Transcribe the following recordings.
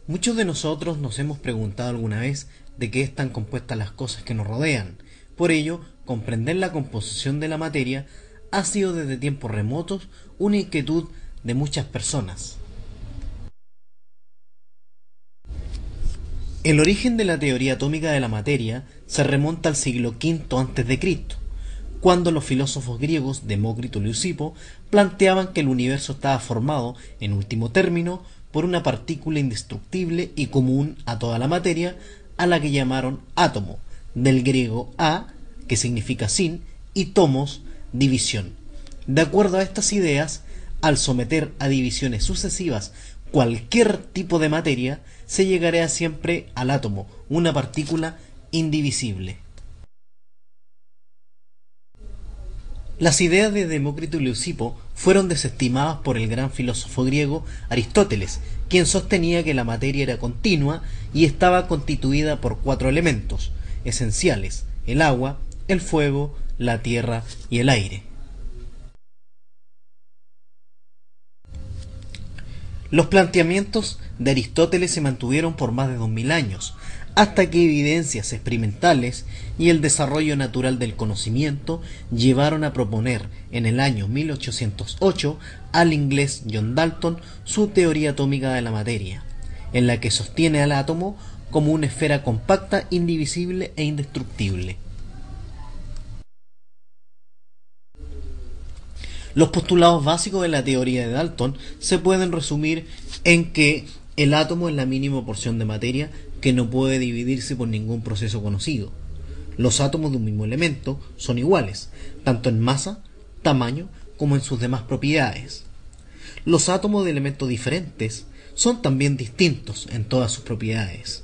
Muchos de nosotros nos hemos preguntado alguna vez de qué están compuestas las cosas que nos rodean. Por ello, comprender la composición de la materia ha sido desde tiempos remotos una inquietud de muchas personas. El origen de la teoría atómica de la materia se remonta al siglo V a.C., cuando los filósofos griegos Demócrito y Leucipo planteaban que el universo estaba formado, en último término, por una partícula indestructible y común a toda la materia, a la que llamaron átomo, del griego a, que significa sin, y tomos, división. De acuerdo a estas ideas, al someter a divisiones sucesivas cualquier tipo de materia, se llegaría siempre al átomo, una partícula indivisible. Las ideas de Demócrito y Leucipo fueron desestimadas por el gran filósofo griego Aristóteles, quien sostenía que la materia era continua y estaba constituida por 4 elementos esenciales: el agua, el fuego, la tierra y el aire. Los planteamientos de Aristóteles se mantuvieron por más de 2000 años, hasta que evidencias experimentales y el desarrollo natural del conocimiento llevaron a proponer en el año 1808 al inglés John Dalton su teoría atómica de la materia, en la que sostiene al átomo como una esfera compacta, indivisible e indestructible. Los postulados básicos de la teoría de Dalton se pueden resumir en que el átomo es la mínima porción de materia que no puede dividirse por ningún proceso conocido. Los átomos de un mismo elemento son iguales, tanto en masa, tamaño, como en sus demás propiedades. Los átomos de elementos diferentes son también distintos en todas sus propiedades.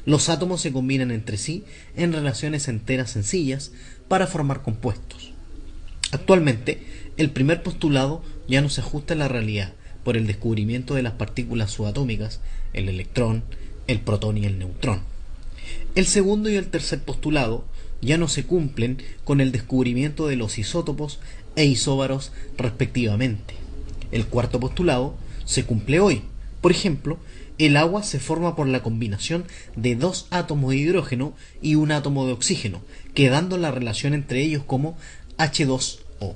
Los átomos se combinan entre sí en relaciones enteras sencillas para formar compuestos. Actualmente, el primer postulado ya no se ajusta a la realidad por el descubrimiento de las partículas subatómicas, el electrón, el protón y el neutrón. El segundo y el tercer postulado ya no se cumplen con el descubrimiento de los isótopos e isóbaros respectivamente. El cuarto postulado se cumple hoy. Por ejemplo, el agua se forma por la combinación de 2 átomos de hidrógeno y un átomo de oxígeno, quedando la relación entre ellos como H2O.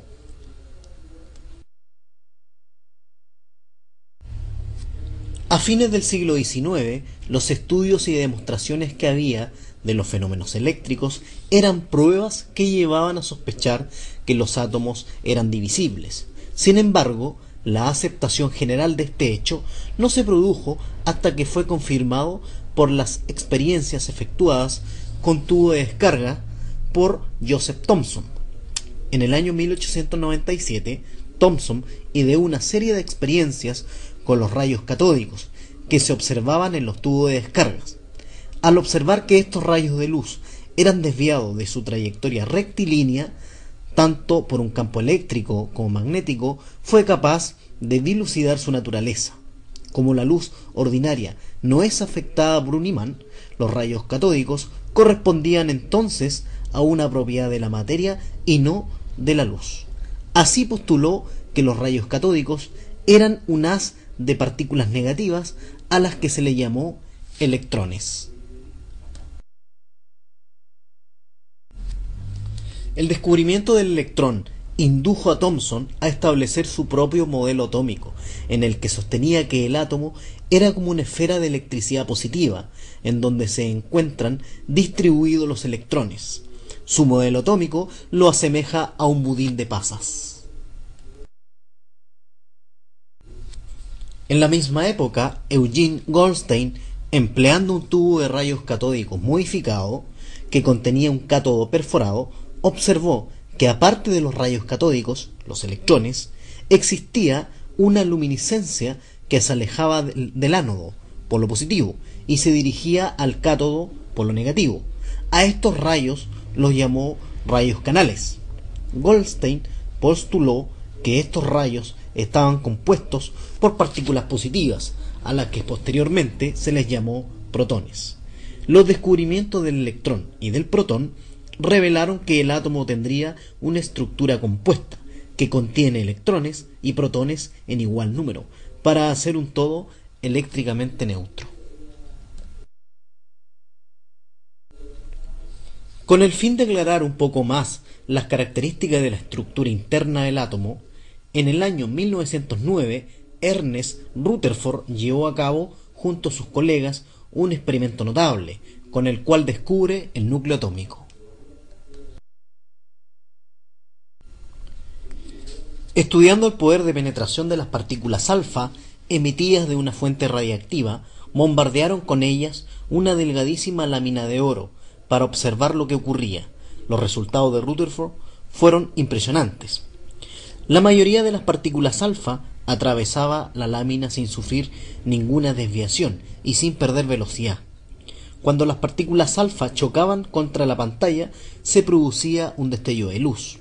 A fines del siglo XIX, los estudios y demostraciones que había de los fenómenos eléctricos eran pruebas que llevaban a sospechar que los átomos eran divisibles. Sin embargo, la aceptación general de este hecho no se produjo hasta que fue confirmado por las experiencias efectuadas con tubo de descarga por Joseph Thomson. En el año 1897, Thomson ideó una serie de experiencias con los rayos catódicos que se observaban en los tubos de descargas. Al observar que estos rayos de luz eran desviados de su trayectoria rectilínea, tanto por un campo eléctrico como magnético, fue capaz de dilucidar su naturaleza. Como la luz ordinaria no es afectada por un imán, los rayos catódicos correspondían entonces a una propiedad de la materia y no de la luz. Así postuló que los rayos catódicos eran un haz de partículas negativas a las que se le llamó electrones. El descubrimiento del electrón indujo a Thomson a establecer su propio modelo atómico, en el que sostenía que el átomo era como una esfera de electricidad positiva, en donde se encuentran distribuidos los electrones. Su modelo atómico lo asemeja a un budín de pasas. En la misma época, Eugene Goldstein, empleando un tubo de rayos catódicos modificado, que contenía un cátodo perforado, observó que aparte de los rayos catódicos, los electrones, existía una luminiscencia que se alejaba del ánodo, polo positivo, y se dirigía al cátodo, polo negativo. A estos rayos los llamó rayos canales. Goldstein postuló que estos rayos estaban compuestos por partículas positivas, a las que posteriormente se les llamó protones. Los descubrimientos del electrón y del protón revelaron que el átomo tendría una estructura compuesta, que contiene electrones y protones en igual número, para hacer un todo eléctricamente neutro. Con el fin de aclarar un poco más las características de la estructura interna del átomo, en el año 1909 Ernest Rutherford llevó a cabo, junto a sus colegas, un experimento notable, con el cual descubre el núcleo atómico. Estudiando el poder de penetración de las partículas alfa emitidas de una fuente radiactiva, bombardearon con ellas una delgadísima lámina de oro para observar lo que ocurría. Los resultados de Rutherford fueron impresionantes. La mayoría de las partículas alfa atravesaba la lámina sin sufrir ninguna desviación y sin perder velocidad. Cuando las partículas alfa chocaban contra la pantalla, se producía un destello de luz.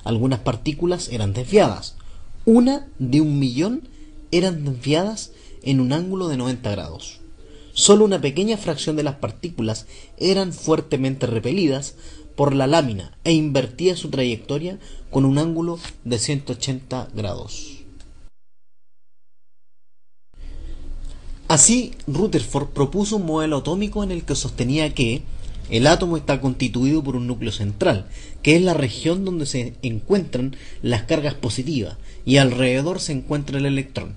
Algunas partículas eran desviadas. Una de 1.000.000 eran desviadas en un ángulo de 90 grados. Solo una pequeña fracción de las partículas eran fuertemente repelidas por la lámina e invertía su trayectoria con un ángulo de 180 grados. Así, Rutherford propuso un modelo atómico en el que sostenía que el átomo está constituido por un núcleo central, que es la región donde se encuentran las cargas positivas, y alrededor se encuentra el electrón.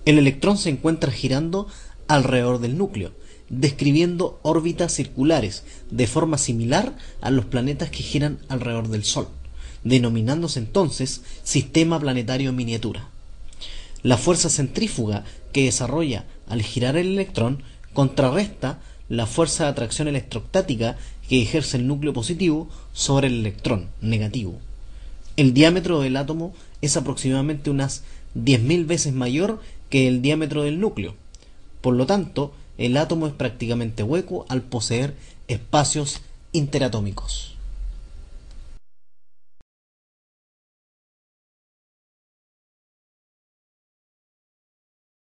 El electrón se encuentra girando alrededor del núcleo, describiendo órbitas circulares de forma similar a los planetas que giran alrededor del Sol, denominándose entonces sistema planetario en miniatura. La fuerza centrífuga que desarrolla al girar el electrón contrarresta la fuerza de atracción electrostática que ejerce el núcleo positivo sobre el electrón negativo. El diámetro del átomo es aproximadamente unas 10.000 veces mayor que el diámetro del núcleo. Por lo tanto, el átomo es prácticamente hueco al poseer espacios interatómicos.